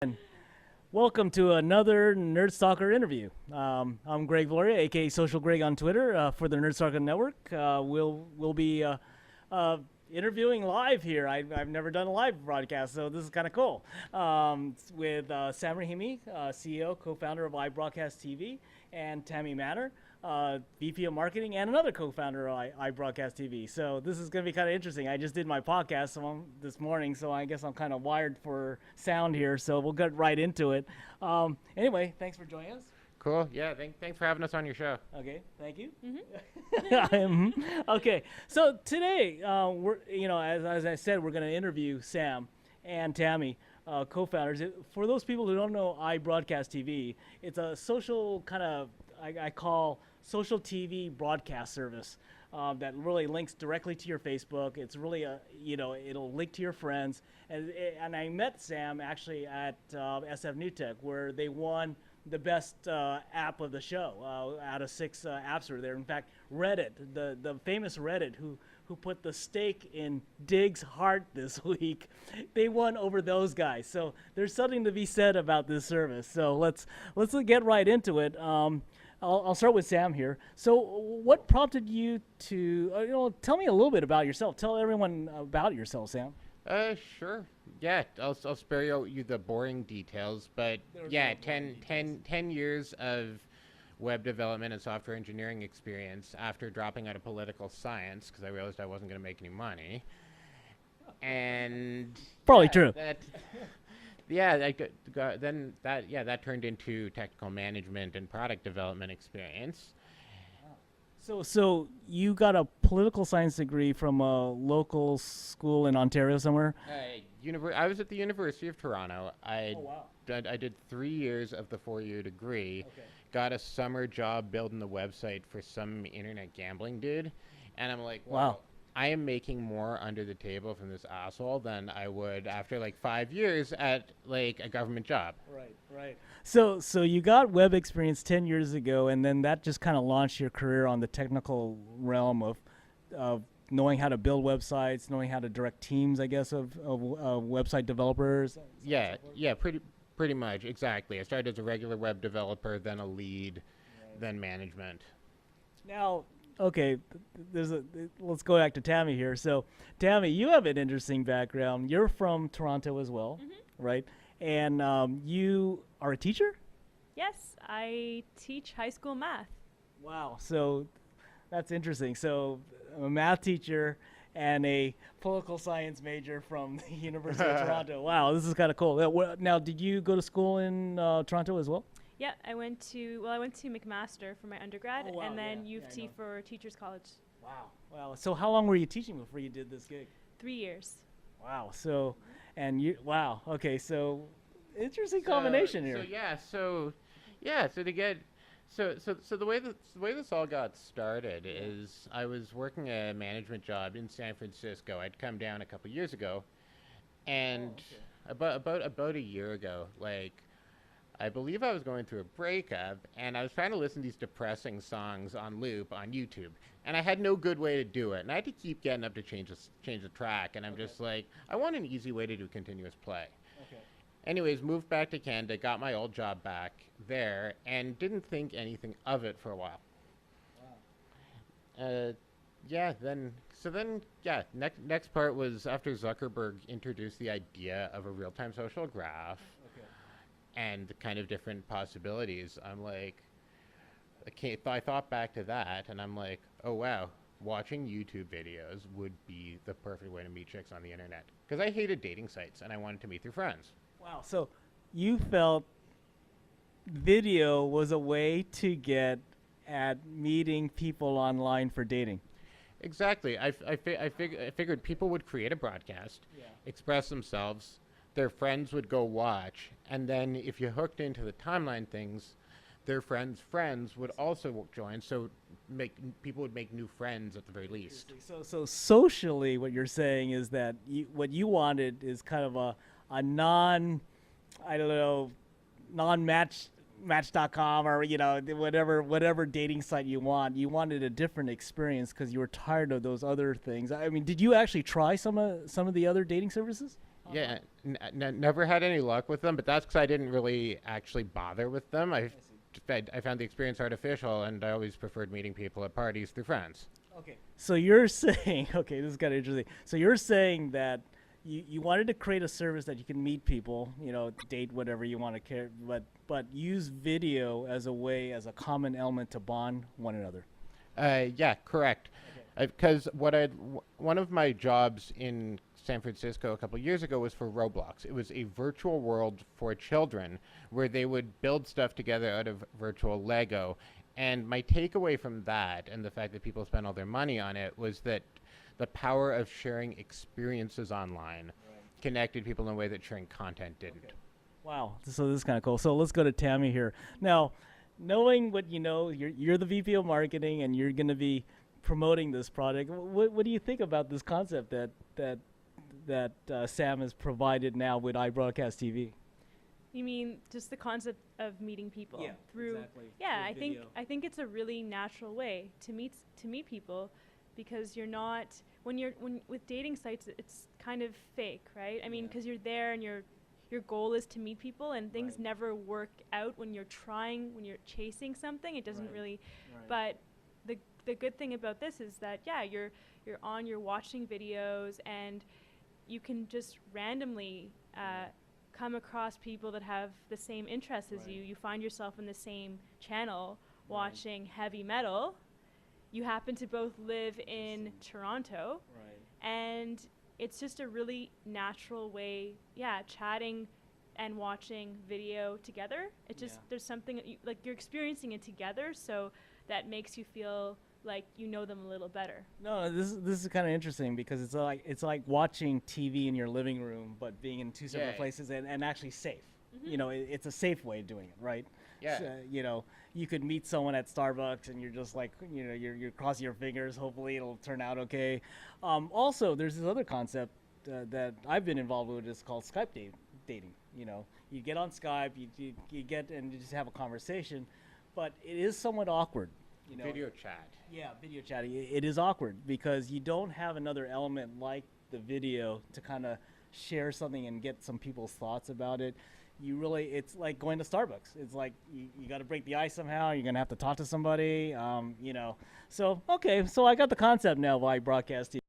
And welcome to another Nerd Stalker interview. I'm Greg Viloria, aka Social Greg on Twitter, for the Nerd Stalker Network. We'll be interviewing live here. I've never done a live broadcast, so this is kind of cool. With Sam Rahimi, CEO, co-founder of iBroadcastTV, and Tammy Manor, VP of Marketing, and another co-founder of iBroadcastTV. So this is going to be kind of interesting. I just did my podcast this morning, so I guess I'm kind of wired for sound here. So we'll get right into it. Anyway, thanks for joining us. Cool. Yeah. Thanks for having us on your show. Okay. Thank you. Okay. So today, as I said, we're going to interview Sam and Tammy, co-founders. For those people who don't know iBroadcastTV, it's a social kind of I call social TV broadcast service that really links directly to your Facebook. It's really it'll link to your friends. And I met Sam actually at SF New Tech, where they won the best app of the show out of 6 apps were there. In fact, Reddit, the famous Reddit, who put the stake in Dig's heart this week, they won over those guys. So there's something to be said about this service. So let's get right into it. I'll start with Sam here. So what prompted you to, tell me a little bit about yourself. Tell everyone about yourself, Sam. Sure. Yeah, I'll spare you the boring details, but yeah, 10 years of web development and software engineering experience after dropping out of political science because I realized I wasn't going to make any money. And probably true. That turned into technical management and product development experience. So you got a political science degree from a local school in Ontario somewhere? I was at the University of Toronto. Oh, wow. I did 3 years of the 4-year degree. Okay. Got a summer job building the website for some internet gambling dude. And I'm like, wow. I am making more under the table from this asshole than I would after like 5 years at like a government job. Right. So you got web experience 10 years ago, and then that just kind of launched your career on the technical realm of knowing how to build websites, knowing how to direct teams, I guess, of website developers. Yeah, pretty much, exactly. I started as a regular web developer, then a lead, then management. Now, okay, let's go back to Tammy here. So, Tammy, you have an interesting background. You're from Toronto as well, right? And you are a teacher? Yes, I teach high school math. Wow, so that's interesting. So, I'm a math teacher and a political science major from the University of Toronto. Wow, this is kind of cool. Now, did you go to school in Toronto as well? Yeah, I went to McMaster for my undergrad, wow, and then yeah. U of T for Teachers College. Wow. So how long were you teaching before you did this gig? 3 years. Wow. So, okay. So, interesting combination here. So the way this all got started is I was working a management job in San Francisco. I'd come down a couple years ago, and about a year ago, like, I believe I was going through a breakup, and I was trying to listen to these depressing songs on loop on YouTube, and I had no good way to do it, and I had to keep getting up to change the track, and I'm just like, I want an easy way to do continuous play. Okay. Anyways, moved back to Canada, got my old job back there, and didn't think anything of it for a while. Wow. Next part was after Zuckerberg introduced the idea of a real-time social graph. And the kind of different possibilities. I'm like, I thought back to that, and I'm like, oh wow, watching YouTube videos would be the perfect way to meet chicks on the internet. Because I hated dating sites, and I wanted to meet through friends. Wow. So you felt video was a way to get at meeting people online for dating. Exactly. I figured people would create a broadcast, express themselves, their friends would go watch, and then if you hooked into the timeline things, their friends' friends would also join, so people would make new friends at the very least. So socially, what you're saying is that what you wanted is kind of a Match.com or whatever dating site you want. You wanted a different experience because you were tired of those other things. I mean, did you actually try some of the other dating services? Yeah, never had any luck with them, but that's because I didn't really actually bother with them. I found the experience artificial, and I always preferred meeting people at parties through friends. Okay. So you're saying, okay, this is kind of interesting. So you're saying that you wanted to create a service that you can meet people, date whatever you want to care, but use video as a way, as a common element to bond one another. Yeah, correct. Because one of my jobs in San Francisco a couple years ago was for Roblox. It was a virtual world for children where they would build stuff together out of virtual Lego. And my takeaway from that, and the fact that people spent all their money on it, was that the power of sharing experiences online connected people in a way that sharing content didn't. Okay. Wow. So this is kind of cool. So let's go to Tammy here. Now, knowing what you know, you're the VP of marketing and you're going to be promoting this product. What do you think about this concept that Sam has provided now with iBroadcastTV? You mean just the concept of meeting people through? Exactly. Yeah, With I think it's a really natural way to meet people, because you're not when with dating sites, it's kind of fake, right? I mean, because you're there and your goal is to meet people, and things never work out when you're chasing something. It doesn't really. But the good thing about this is that you're watching videos, and you can just randomly come across people that have the same interests as you. You find yourself in the same channel watching heavy metal. You happen to both live in Toronto, and it's just a really natural way, chatting and watching video together. It just there's something like you're experiencing it together, so that makes you feel like you know them a little better. No, this is kind of interesting because it's like watching TV in your living room, but being in two separate places and actually safe. Mm-hmm. It's a safe way of doing it, right? Yeah. So, you could meet someone at Starbucks and you're just like, you're crossing your fingers. Hopefully it'll turn out okay. Also, there's this other concept that I've been involved with. It's called Skype dating. You get on Skype, you get and you just have a conversation, but it is somewhat awkward. Video chat. Yeah, video chat. It is awkward because you don't have another element like the video to kind of share something and get some people's thoughts about it. It's like going to Starbucks. It's like you got to break the ice somehow. You're going to have to talk to somebody, So I got the concept now of iBroadcast TV.